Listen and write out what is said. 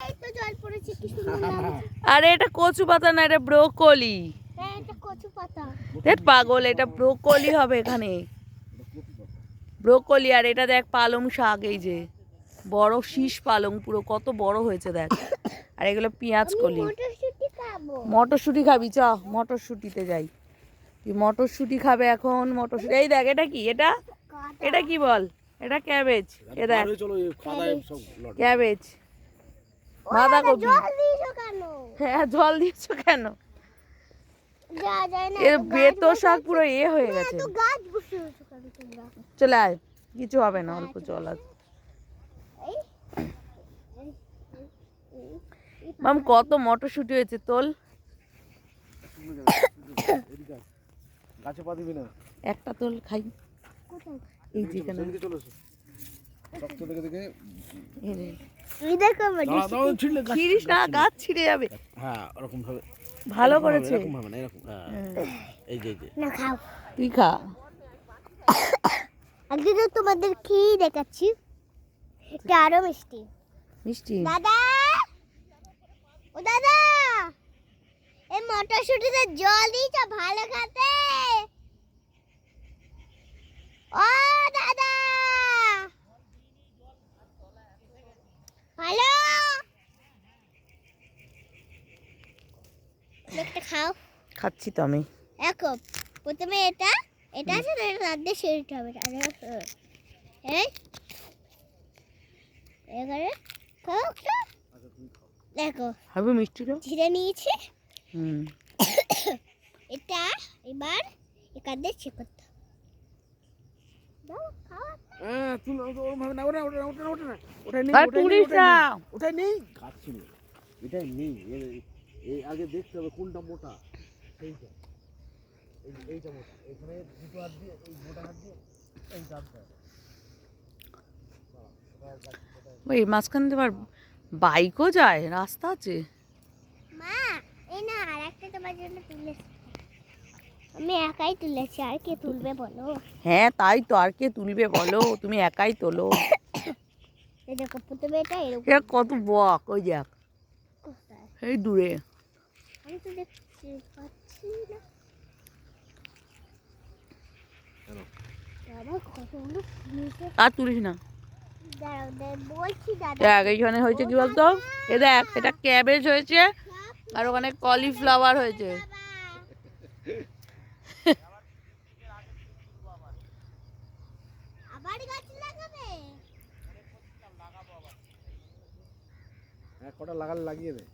এই তো জল পড়েছে, কি সুন্দর লাগছে। আরে এটা কচু পাতা না, এটা ব্রোকলি। হ্যাঁ, এটা কচু পাতা। দেখ পাগল, এটা ব্রোকলি হবে এখানে, ব্রোকলি। আর এটা দেখ পালং শাক, এই যে বড় শীষ পালং, পুরো কত বড় হয়েছে দেখ। আর এগুলো পেঁয়াজ আমি কলি। মটরশুঁটি খাবো। মটরশুঁটি খাবি? চ মটরশুঁটিতে যাই। তুই মটরশুঁটি খাবে এখন? মটরশুঁটি, এই দেখ এটা কি, এটা এটা কি বল? এটা ক্যাবেজ। এ দেখ ক্যাবেজ, বাঁধাকপি। জল দিয়েছো কেন? হ্যাঁ, জল দিচ্ছ কেন? যা যায় না, এর বেতো শাক পুরো হয়ে গেছে। তো গাছ বসিয়েছো কেন তোমরা? চলে আয়, কিছু হবে না, অল্প জল আছে। এই মাম কত মটরশুঁটি হয়েছে, তোল। গাছে পা দিবি না, একটা তোল খাই। কোথায়? এই যেখানে শক্ত দেখে দেখে। এই দেখো ছিড়িস না, গাছ ছিঁড়ে যাবে। হ্যাঁ, ওরকম ভাবে ভালো করেছে। এরকম ভাবে না, এরকম। এই যে না, খাও। তুই খা। আজকে তো তোমাদের কি দেখাচ্ছি, এটা আরো মিষ্টি। মিষ্টি? দাদা, ও দাদা, এই মটরশুঁটিতে জল দিয়েছো ভালো খেতে? ও দাদা, ভালো একটা খাও। খাচ্ছি তো আমি। দেখো, প্রথমে এটা এটা আছে না, এটা রাত দিয়ে সেরিতে হবে। এই এবারে খাও একটা। দেখো হবে মিষ্টিটা। ছিঁড়ে নিয়েছি। হুম। এটা এবার এখান দিয়ে চেক করতে হবে। দাও, খাও একটা। হ্যাঁ, তুই ওরকম ভাবে না, ওটা ওটা ওটা ওটা না, ওটা নেই, আর তুলিস না। ওটা নেই, গাছ ছিল, এটাই নেই। এই আগে দেখতে হবে কোনটা মোটা, সেইটা। এইটা মোটা, এখানে দুটো হাত দিয়ে, এই মোটা হাত দিয়ে এই গাছটা। ওই মাঝখান দিয়ে আবার বাইকও যায়, রাস্তা আছে। মা, এই না আরেকটা তোমার জন্য তুলেছি। আমি একাই তুলেছি, আর কে তুলবে বলো? হ্যাঁ তাই তো, আর কে তুলবে বলো? তুমি একাই তোলো। এই দেখো, প্রথমে এটা এরকম। এটা কত বক, ওই দেখ কোথায়? এই দূরে। আমি তো দেখছি পাচ্ছি না। বাবা, কতগুলো নিচে। আর তুলিস না। দাঁড়াও, বলছি দাদা। দেখ এইখানে হয়েছে কি বলতো, এ দেখ এটা ক্যাবেজ হয়েছে, আর ওখানে কলিফ্লাওয়ার হয়েছে। আবার গাছ লাগাবে? হ্যাঁ, কটা লাগালে লাগিয়ে দে।